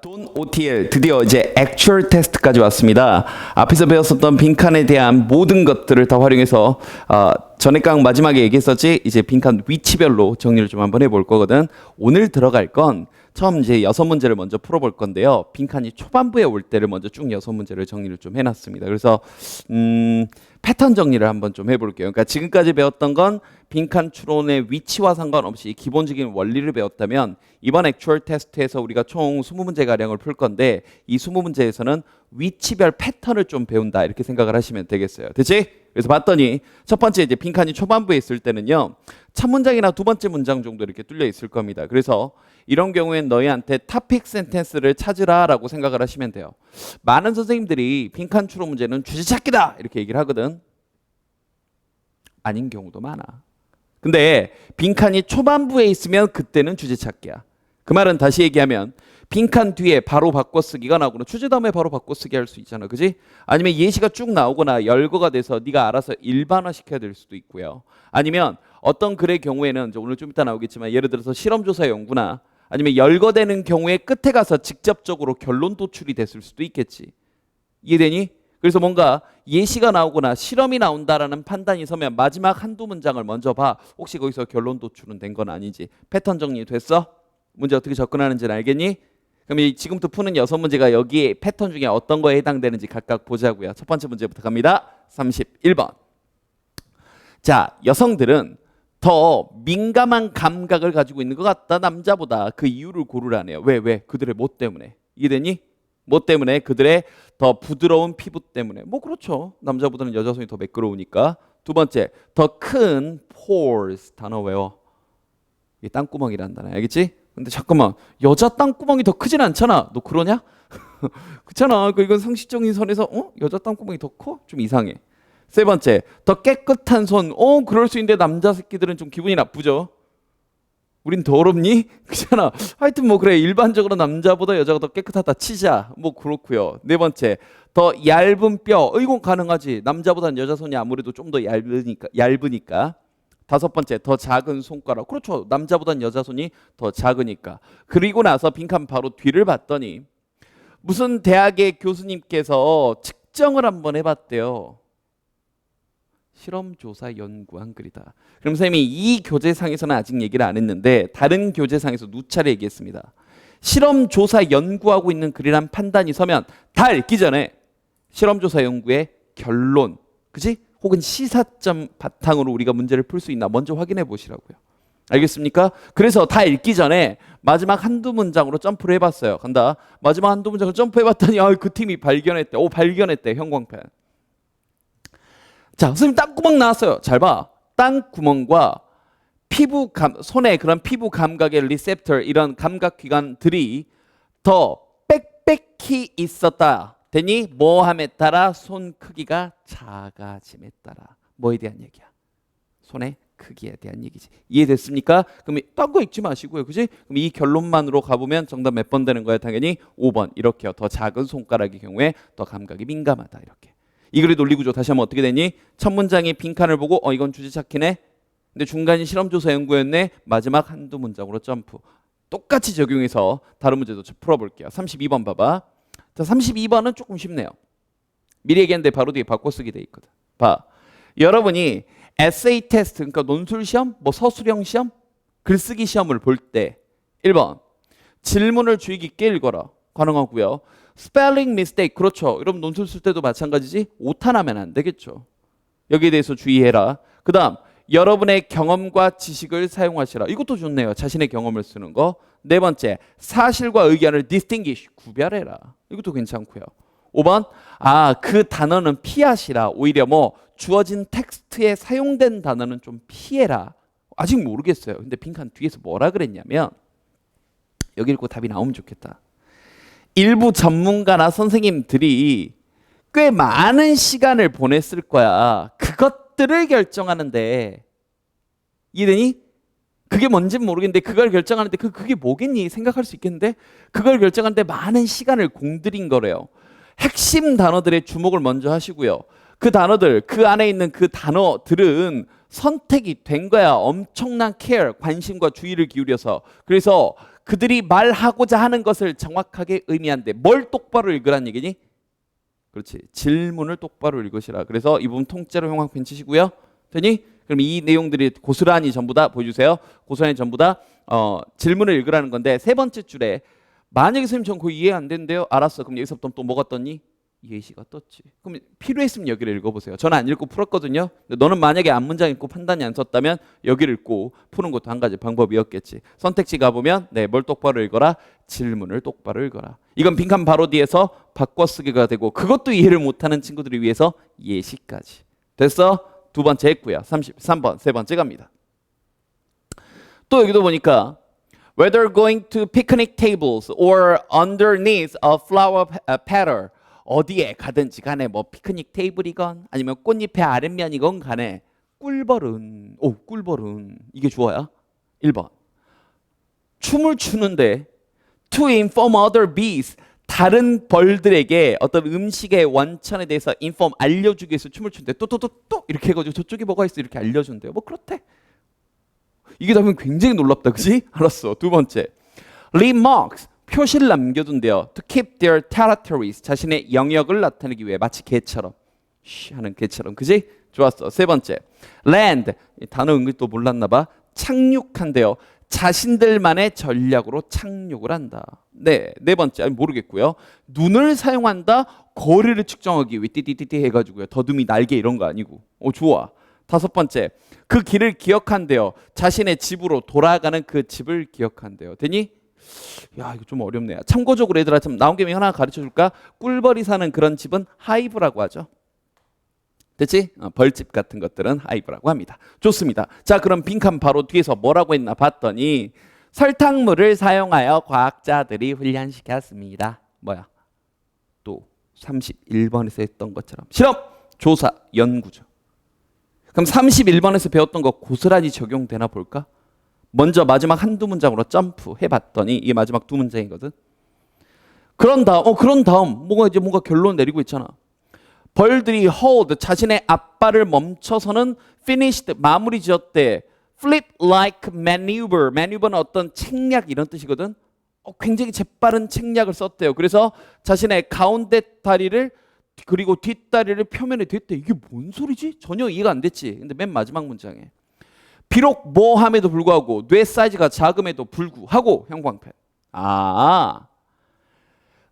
돈 OTL 드디어 이제 액츄얼 테스트까지 왔습니다. 앞에서 배웠었던 빈칸에 대한 모든 것들을 다 활용해서 전에 강 마지막에 얘기했었지, 이제 빈칸 위치별로 정리를 좀 한번 해볼 거거든. 오늘 들어갈 건 처음 이제 6문제를 먼저 풀어볼 건데요. 빈칸이 초반부에 올 때를 먼저 쭉 6문제를 정리를 좀 해놨습니다. 그래서 패턴 정리를 한번 좀 해볼게요. 그러니까 지금까지 배웠던 건 빈칸 추론의 위치와 상관없이 기본적인 원리를 배웠다면, 이번 액츄얼 테스트에서 우리가 총 20문제가량을 풀 건데 이 20문제에서는 위치별 패턴을 좀 배운다, 이렇게 생각을 하시면 되겠어요. 됐지? 그래서 봤더니 첫 번째 이제 빈칸이 초반부에 있을 때는요, 첫 문장이나 두 번째 문장 정도 이렇게 뚫려 있을 겁니다. 그래서 이런 경우엔 너희한테 토픽 센텐스를 찾으라 라고 생각을 하시면 돼요. 많은 선생님들이 빈칸 추론 문제는 주제 찾기다 이렇게 얘기를 하거든. 아닌 경우도 많아. 근데 빈칸이 초반부에 있으면 그때는 주제 찾기야. 그 말은 다시 얘기하면 빈칸 뒤에 바로 바꿔쓰기가 나오거나 주제 다음에 바로 바꿔쓰기 할 수 있잖아, 그지? 아니면 예시가 쭉 나오거나 열거가 돼서 네가 알아서 일반화 시켜야 될 수도 있고요. 아니면 어떤 글의 경우에는 오늘 좀 이따 나오겠지만, 예를 들어서 실험조사 연구나 아니면 열거되는 경우에 끝에 가서 직접적으로 결론 도출이 됐을 수도 있겠지. 이해되니? 그래서 뭔가 예시가 나오거나 실험이 나온다라는 판단이 서면 마지막 한두 문장을 먼저 봐. 혹시 거기서 결론 도출은 된 건 아닌지. 패턴 정리 됐어? 문제 어떻게 접근하는지는 알겠니? 그럼 지금부터 푸는 6문제가 여기 패턴 중에 어떤 거에 해당되는지 각각 보자고요. 첫 번째 문제부터 갑니다. 31번. 자, 여성들은 더 민감한 감각을 가지고 있는 것 같다, 남자보다. 그 이유를 고르라네요. 왜? 그들의 뭐 때문에? 이해되니? 뭐 때문에? 그들의 더 부드러운 피부 때문에. 뭐 그렇죠. 남자보다는 여자 손이 더 매끄러우니까. 두 번째, 더 큰 pores. 단어 외워. 이게 땅구멍이란 단어, 알겠지? 근데 잠깐만, 여자 땅구멍이 더 크진 않잖아. 너 그러냐? 그렇잖아. 이건 상식적인 선에서 여자 땅구멍이 더 커? 좀 이상해. 세 번째, 더 깨끗한 손. 그럴 수 있는데 남자 새끼들은 좀 기분이 나쁘죠. 우린 더럽니? 그렇잖아. 하여튼 뭐 그래, 일반적으로 남자보다 여자가 더 깨끗하다 치자. 뭐 그렇고요. 네 번째, 더 얇은 뼈. 이건 가능하지. 남자보다는 여자 손이 아무래도 좀 더 얇으니까. 다섯 번째, 더 작은 손가락. 그렇죠. 남자보다는 여자 손이 더 작으니까. 그리고 나서 빈칸 바로 뒤를 봤더니 무슨 대학의 교수님께서 측정을 한번 해봤대요. 실험조사 연구한 글이다. 그럼 선생님이 이 교재상에서는 아직 얘기를 안 했는데 다른 교재상에서 누차례 얘기했습니다. 실험조사 연구하고 있는 글이란 판단이 서면 다 읽기 전에 실험조사 연구의 결론, 그치? 혹은 시사점 바탕으로 우리가 문제를 풀 수 있나 먼저 확인해 보시라고요. 알겠습니까? 그래서 다 읽기 전에 마지막 한두 문장으로 점프를 해봤어요. 간다. 마지막 한두 문장을 점프해봤더니 그 팀이 발견했대. 발견했대. 형광펜. 자, 선생님 땅구멍 나왔어요. 잘 봐. 땅구멍과 손의 그런 피부 감각의 리셉터, 이런 감각기관들이 더 빽빽히 있었다. 되니 뭐함에 따라 손 크기가 작아짐에 따라. 뭐에 대한 얘기야? 손의 크기에 대한 얘기지. 이해됐습니까? 그럼 딴 거 읽지 마시고요. 그지? 그럼 이 결론만으로 가보면 정답 몇 번 되는 거예요? 당연히 5번. 이렇게요. 더 작은 손가락의 경우에 더 감각이 민감하다. 이렇게. 이 글의 논리구조 다시 한번 어떻게 되니? 첫 문장의 빈칸을 보고 이건 주제 찾기네. 근데 중간이 실험조사 연구였네. 마지막 한두 문장으로 점프. 똑같이 적용해서 다른 문제도 풀어볼게요. 32번 봐봐. 자, 32번은 조금 쉽네요. 미리 얘기했는데 바로 뒤에 바꿔쓰기 돼 있거든. 봐. 여러분이 에세이 테스트, 그러니까 논술 시험, 뭐 서술형 시험, 글쓰기 시험을 볼 때 1번 질문을 주의 깊게 읽어라. 가능하고요. 스펠링 미스테이크, 그렇죠. 여러분 논술 쓸 때도 마찬가지지. 오타나면 안 되겠죠. 여기에 대해서 주의해라. 그 다음, 여러분의 경험과 지식을 사용하시라. 이것도 좋네요. 자신의 경험을 쓰는 거. 네 번째, 사실과 의견을 distinguish, 구별해라. 이것도 괜찮고요. 5번, 그 단어는 피하시라. 오히려 뭐 주어진 텍스트에 사용된 단어는 좀 피해라. 아직 모르겠어요. 근데 빈칸 뒤에서 뭐라 그랬냐면, 여기 읽고 답이 나오면 좋겠다. 일부 전문가나 선생님들이 꽤 많은 시간을 보냈을 거야. 그것들을 결정하는데, 이해되니? 그게 뭔지는 모르겠는데 그걸 결정하는데 그게 뭐겠니? 생각할 수 있겠는데 그걸 결정하는데 많은 시간을 공들인 거래요. 핵심 단어들의 주목을 먼저 하시고요. 그 단어들, 그 안에 있는 그 단어들은 선택이 된 거야. 엄청난 care, 관심과 주의를 기울여서. 그래서 그들이 말하고자 하는 것을 정확하게 의미한대. 뭘 똑바로 읽으란 얘기니? 그렇지. 질문을 똑바로 읽으시라. 그래서 이 부분 통째로 형광펜 치시고요. 되니? 그럼 이 내용들이 고스란히 전부 다 보여주세요. 고스란히 전부 다 질문을 읽으라는 건데 세 번째 줄에 만약에 선생님 전 그거 이해 안 되는데요. 알았어. 그럼 여기서부터 또 뭐가 떴니? 예시가 떴지. 그럼 필요했으면 여기를 읽어보세요. 저는 안 읽고 풀었거든요. 너는 만약에 앞문장 읽고 판단이 안 섰다면 여기를 읽고 푸는 것도 한 가지 방법이었겠지. 선택지 가보면 뭘 똑바로 읽어라? 질문을 똑바로 읽어라. 이건 빈칸 바로 뒤에서 바꿔쓰기가 되고 그것도 이해를 못하는 친구들을 위해서 예시까지. 됐어? 두 번째 했고요. 33번 세 번째 갑니다. 또 여기도 보니까 whether going to picnic tables or underneath a flower petal 어디에 가든지 간에 뭐 피크닉 테이블이건 아니면 꽃잎의 아랫면이건 간에 꿀벌은 꿀벌은 이게 주어야 1번 춤을 추는데 to inform other bees 다른 벌들에게 어떤 음식의 원천에 대해서 inform 알려주기 위해서 춤을 추는데 또 이렇게 해가지고 저쪽에 뭐가 있어 이렇게 알려준대요. 뭐 그렇대. 이게 답은 굉장히 놀랍다. 그지? 알았어. 두 번째 leave marks 표시를 남겨둔대요. To keep their territories 자신의 영역을 나타내기 위해 마치 개처럼 하는 개처럼. 그지? 좋았어. 세 번째 land 이 단어 은근히 또 몰랐나 봐. 착륙한대요. 자신들만의 전략으로 착륙을 한다. 네 번째 모르겠고요. 눈을 사용한다. 거리를 측정하기 위해 띠띠띠띠 해가지고요. 더듬이 날개 이런 거 아니고. 좋아. 다섯 번째 그 길을 기억한대요. 자신의 집으로 돌아가는 그 집을 기억한대요. 되니? 야 이거 좀 어렵네요. 참고적으로 얘들아 좀 나온 김에 하나 가르쳐줄까? 꿀벌이 사는 그런 집은 하이브라고 하죠. 됐지? 벌집 같은 것들은 하이브라고 합니다. 좋습니다. 자 그럼 빈칸 바로 뒤에서 뭐라고 했나 봤더니 설탕물을 사용하여 과학자들이 훈련시켰습니다. 뭐야? 또 31번에서 했던 것처럼 실험, 조사, 연구죠. 그럼 31번에서 배웠던 거 고스란히 적용되나 볼까? 먼저 마지막 한두 문장으로 점프 해봤더니 이게 마지막 두 문장이거든. 그런 다음 뭔가 결론 내리고 있잖아. 벌들이 hold 자신의 앞발을 멈춰서는 finished 마무리 지었대. flip like maneuver maneuver는 어떤 책략 이런 뜻이거든. 굉장히 재빠른 책략을 썼대요. 그래서 자신의 가운데 다리를 그리고 뒷다리를 표면에 댔대. 이게 뭔 소리지? 전혀 이해가 안 됐지. 근데 맨 마지막 문장에 비록 뭐함에도 불구하고 뇌 사이즈가 작음에도 불구하고 형광펜.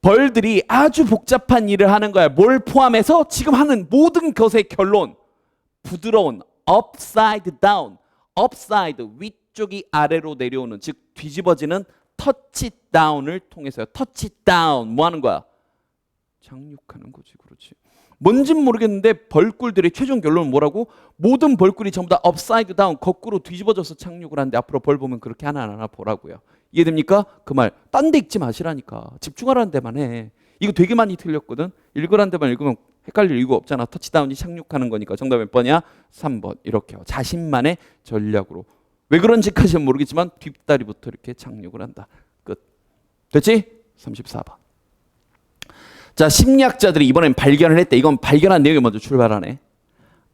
벌들이 아주 복잡한 일을 하는 거야. 뭘 포함해서 지금 하는 모든 것의 결론. 부드러운 upside down. upside 위쪽이 아래로 내려오는 즉 뒤집어지는 터치 다운을 통해서요. 터치 다운 뭐 하는 거야? 착륙하는 거지. 그렇지. 뭔진 모르겠는데 벌꿀들의 최종 결론은 뭐라고? 모든 벌꿀이 전부 다 업사이드 다운 거꾸로 뒤집어져서 착륙을 하는데 앞으로 벌 보면 그렇게 하나하나 보라고요. 이해됩니까? 그 말 딴 데 읽지 마시라니까. 집중하라는 데만 해. 이거 되게 많이 틀렸거든. 읽으라는 데만 읽으면 헷갈릴 이유가 없잖아. 터치다운이 착륙하는 거니까. 정답 몇 번이야? 3번. 이렇게요. 자신만의 전략으로. 왜 그런지까지는 모르겠지만 뒷다리부터 이렇게 착륙을 한다. 끝. 됐지? 34번. 자, 심리학자들이 이번엔 발견을 했대. 이건 발견한 내용이 먼저 출발하네.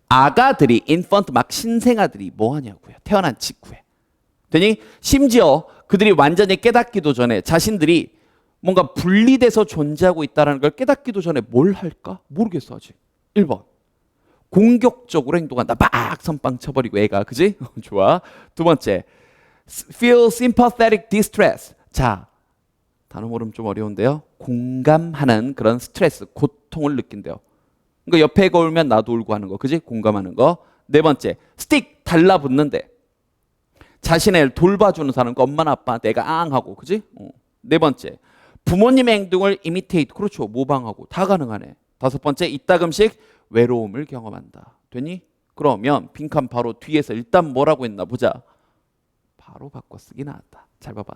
아가들이 인펀트 막 신생아들이 뭐 하냐고요. 태어난 직후에. 되니 심지어 그들이 완전히 깨닫기도 전에 자신들이 뭔가 분리돼서 존재하고 있다는 걸 깨닫기도 전에 뭘 할까? 모르겠어 아직. 1번. 공격적으로 행동한다. 막 선빵 쳐버리고 애가. 그지? 좋아. 두 번째. Feel sympathetic distress. 자, 단어 모르면 좀 어려운데요. 공감하는 그런 스트레스, 고통을 느낀대요. 그러니까 옆에 애가 울면 나도 울고 하는 거. 그지? 공감하는 거. 네 번째. 스틱 달라붙는데. 자신의 애를 돌봐주는 사람, 엄마나 아빠한테 애가 앙 하고. 그지? 네 번째. 부모님의 행동을 imitate. 그렇죠. 모방하고. 다 가능하네. 다섯 번째. 이따금씩 외로움을 경험한다. 되니? 그러면 빈칸 바로 뒤에서 일단 뭐라고 했나 보자. 바로 바꿔쓰기 나왔다. 잘 봐봐.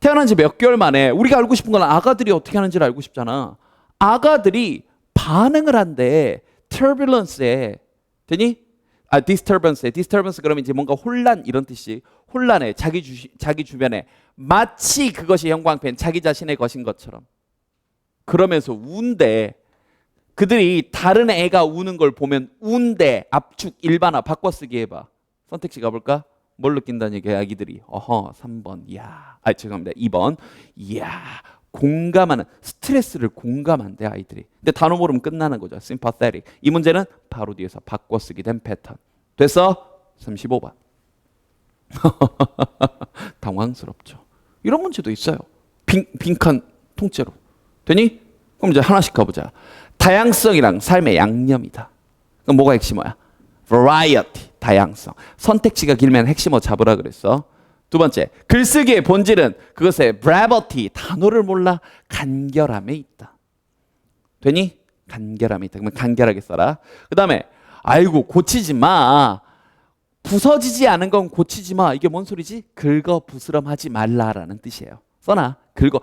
태어난 지 몇 개월 만에 우리가 알고 싶은 건 아가들이 어떻게 하는지를 알고 싶잖아. 아가들이 반응을 한대. turbulence에. 되니? disturbance 그러면 이제 뭔가 혼란 이런 뜻이 혼란해. 자기 주변에 마치 그것이 형광펜 자기 자신의 것인 것처럼. 그러면서 운대. 그들이 다른 애가 우는 걸 보면 운대. 압축 일반화 바꿔쓰기 해봐. 선택지 가볼까? 뭘 느낀다는 얘기야, 아기들이. 어허, 3번. 이야. 아, 죄송합니다. 2번. 이야. 공감하는, 스트레스를 공감한대, 아이들이. 근데 단어 모르면 끝나는 거죠. sympathetic. 이 문제는 바로 뒤에서 바꿔 쓰게 된 패턴. 됐어? 35번. 당황스럽죠. 이런 문제도 있어요. 빈칸 통째로. 되니? 그럼 이제 하나씩 가보자. 다양성이랑 삶의 양념이다. 그럼 뭐가 핵심어야? variety, 다양성. 선택지가 길면 핵심어 잡으라 그랬어. 두 번째, 글쓰기의 본질은 그것의 brevity, 단어를 몰라 간결함에 있다. 되니? 간결함에 있다. 그러면 간결하게 써라. 그 다음에 아이고 고치지 마. 부서지지 않은 건 고치지 마. 이게 뭔 소리지? 긁어 부스럼하지 말라라는 뜻이에요. 써놔. 긁어.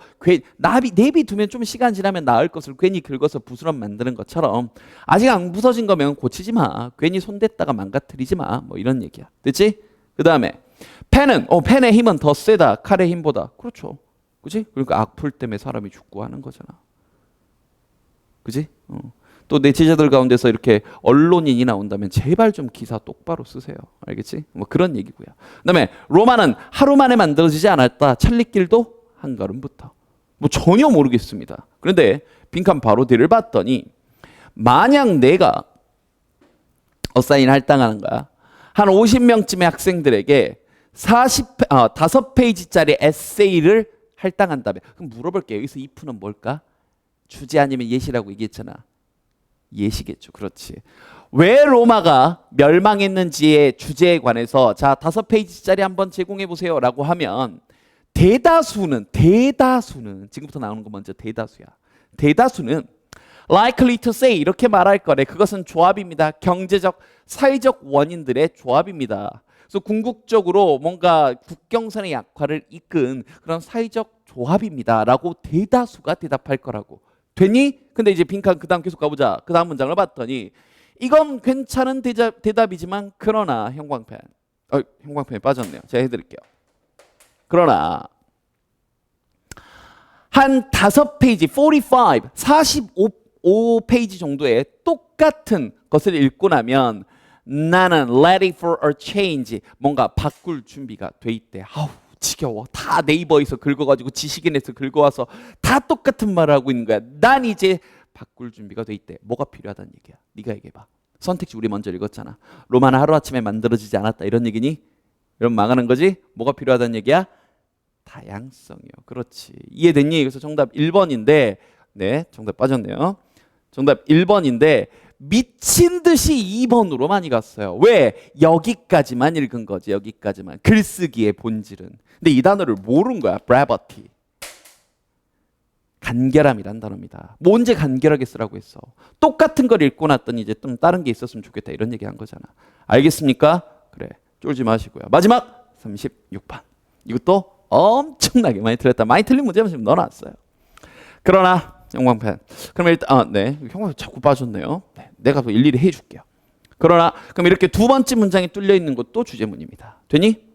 내비 두면 좀 시간 지나면 나을 것을 괜히 긁어서 부스럼 만드는 것처럼 아직 안 부서진 거면 고치지 마. 괜히 손댔다가 망가뜨리지 마. 뭐 이런 얘기야. 됐지? 그 다음에 펜의 힘은 더 세다. 칼의 힘보다. 그렇죠. 그치? 그러니까 악플 때문에 사람이 죽고 하는 거잖아. 그치? 또 내 제자들 가운데서 이렇게 언론인이 나온다면 제발 좀 기사 똑바로 쓰세요. 알겠지? 뭐 그런 얘기고요. 그다음에 로마는 하루 만에 만들어지지 않았다. 찰리길도 한 걸음부터. 뭐 전혀 모르겠습니다. 그런데 빈칸 바로 뒤를 봤더니 만약 내가 어사인 할당하는 거야. 한 50명쯤의 학생들에게 5페이지짜리 에세이를 할당한다면 그럼 물어볼게요. 여기서 if는 뭘까? 주제 아니면 예시라고 얘기했잖아. 예시겠죠. 그렇지. 왜 로마가 멸망했는지의 주제에 관해서 자 5페이지짜리 한번 제공해 보세요 라고 하면 대다수는 지금부터 나오는 거 먼저 대다수야. 대다수는 likely to say 이렇게 말할 거래. 그것은 조합입니다. 경제적, 사회적 원인들의 조합입니다. 그래서 궁극적으로 뭔가 국경선의 약화를 이끈 그런 사회적 조합입니다 라고 대다수가 대답할 거라고. 되니? 근데 이제 빈칸 그 다음 계속 가보자. 그 다음 문장을 봤더니 이건 괜찮은 대답이지만 그러나 형광펜이 빠졌네요. 제가 해드릴게요. 그러나 한 5페이지 45페이지 정도의 똑같은 것을 읽고 나면 나는 ready for a change 뭔가 바꿀 준비가 돼 있대. 아우 지겨워. 다 네이버에서 긁어가지고 지식인에서 긁어와서 다 똑같은 말을 하고 있는 거야. 난 이제 바꿀 준비가 돼 있대. 뭐가 필요하다는 얘기야. 네가 얘기해봐. 선택지 우리 먼저 읽었잖아. 로마는 하루아침에 만들어지지 않았다. 이런 얘기니? 이런 망하는 거지? 뭐가 필요하다는 얘기야? 다양성이요. 그렇지. 이해됐니? 그래서 정답 1번인데 네, 정답 빠졌네요. 정답 1번인데 미친 듯이 2번으로 많이 갔어요. 왜? 여기까지만 읽은 거지. 여기까지만. 글쓰기의 본질은. 근데 이 단어를 모른 거야. brevity. 간결함이란 단어입니다. 뭐 언제 간결하게 쓰라고 했어. 똑같은 걸 읽고 났더니 이제 좀 다른 게 있었으면 좋겠다. 이런 얘기 한 거잖아. 알겠습니까? 그래. 쫄지 마시고요. 마지막 36번. 이것도 엄청나게 많이 틀렸다. 많이 틀린 문제만 지금 넣어놨어요. 그러나 형광펜. 그럼 일단 네. 형광펜 자꾸 빠졌네요. 네, 내가 또 일일이 해줄게요. 그러나 그럼 이렇게 두 번째 문장이 뚫려 있는 것도 주제문입니다. 되니?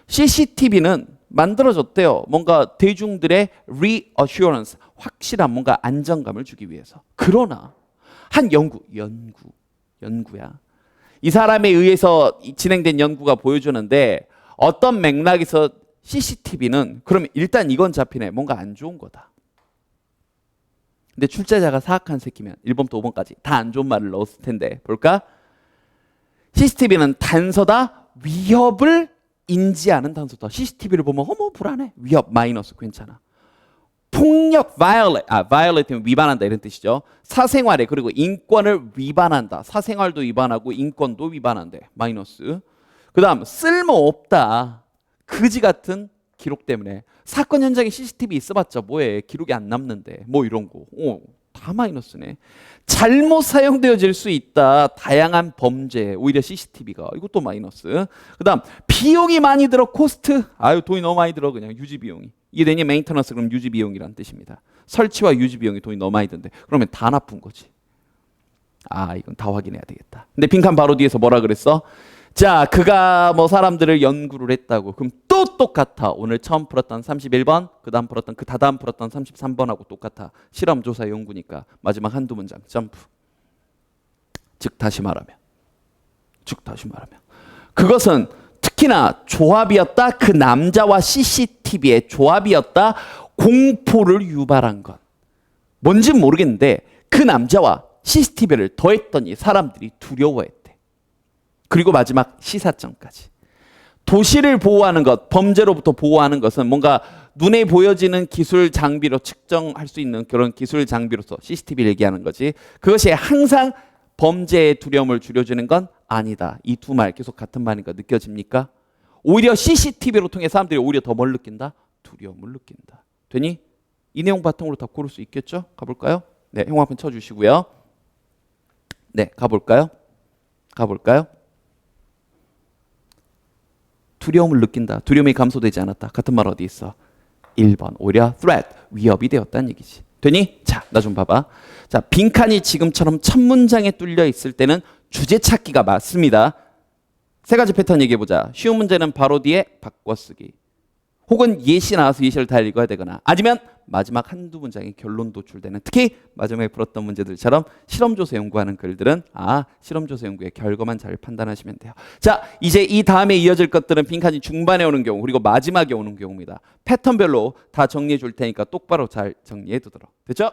CCTV는 만들어졌대요. 뭔가 대중들의 reassurance, 확실한 뭔가 안정감을 주기 위해서. 그러나 한 연구야. 이 사람에 의해서 진행된 연구가 보여주는데 어떤 맥락에서 CCTV는 그러면 일단 이건 잡히네. 뭔가 안 좋은 거다. 근데 출제자가 사악한 새끼면 1번부터 5번까지 다 안 좋은 말을 넣었을 텐데 볼까? CCTV는 단서다. 위협을 인지하는 단서다. CCTV를 보면 어머 불안해. 위협 마이너스 괜찮아. 폭력 violate는 위반한다 이런 뜻이죠. 사생활에 그리고 인권을 위반한다. 사생활도 위반하고 인권도 위반한대. 마이너스. 그 다음 쓸모없다. 그지 같은 기록 때문에. 사건 현장에 CCTV 있어봤자 뭐해. 기록이 안 남는데. 뭐 이런 거. 다 마이너스네. 잘못 사용되어질 수 있다. 다양한 범죄. 오히려 CCTV가. 이것도 마이너스. 그 다음 비용이 많이 들어. 코스트. 돈이 너무 많이 들어. 그냥 유지 비용이. 이게 메인터넌스 그럼 유지 비용이란 뜻입니다. 설치와 유지 비용이 돈이 너무 많이 든대. 그러면 다 나쁜 거지. 이건 다 확인해야 되겠다. 근데 빈칸 바로 뒤에서 뭐라 그랬어? 자, 그가 뭐 사람들을 연구를 했다고. 그럼 또 똑같아. 오늘 처음 풀었던 31번, 그 다음 풀었던 그 다다음 풀었던 33번하고 똑같아. 실험 조사 연구니까 마지막 한두 문장 점프. 즉 다시 말하면 그것은 특히나 조합이었다. 그 남자와 CCTV의 조합이었다. 공포를 유발한 것. 뭔진 모르겠는데 그 남자와 CCTV를 더했더니 사람들이 두려워했대. 그리고 마지막 시사점까지. 도시를 보호하는 것, 범죄로부터 보호하는 것은 뭔가 눈에 보여지는 기술 장비로 측정할 수 있는 그런 기술 장비로서 CCTV를 얘기하는 거지. 그것이 항상 범죄의 두려움을 줄여주는 건 아니다. 이 두 말 계속 같은 말인 거 느껴집니까? 오히려 CCTV로 통해 사람들이 오히려 더 뭘 느낀다? 두려움을 느낀다. 되니? 이 내용 바탕으로 다 고를 수 있겠죠? 가볼까요? 네, 형 한번 쳐주시고요. 네, 가볼까요? 두려움을 느낀다. 두려움이 감소되지 않았다. 같은 말 어디 있어? 1번. 오히려 threat, 위협이 되었다는 얘기지. 되니? 자, 나 좀 봐봐. 자, 빈칸이 지금처럼 첫 문장에 뚫려 있을 때는 주제 찾기가 맞습니다. 세 가지 패턴 얘기해보자. 쉬운 문제는 바로 뒤에 바꿔쓰기. 혹은 예시 나와서 예시를 다 읽어야 되거나 아니면 마지막 한두 문장에 결론 도출되는, 특히 마지막에 풀었던 문제들처럼 실험조사 연구하는 글들은 실험조사 연구의 결과만 잘 판단하시면 돼요. 자, 이제 이 다음에 이어질 것들은 빈칸이 중반에 오는 경우 그리고 마지막에 오는 경우입니다. 패턴별로 다 정리해 줄 테니까 똑바로 잘 정리해 두도록. 됐죠?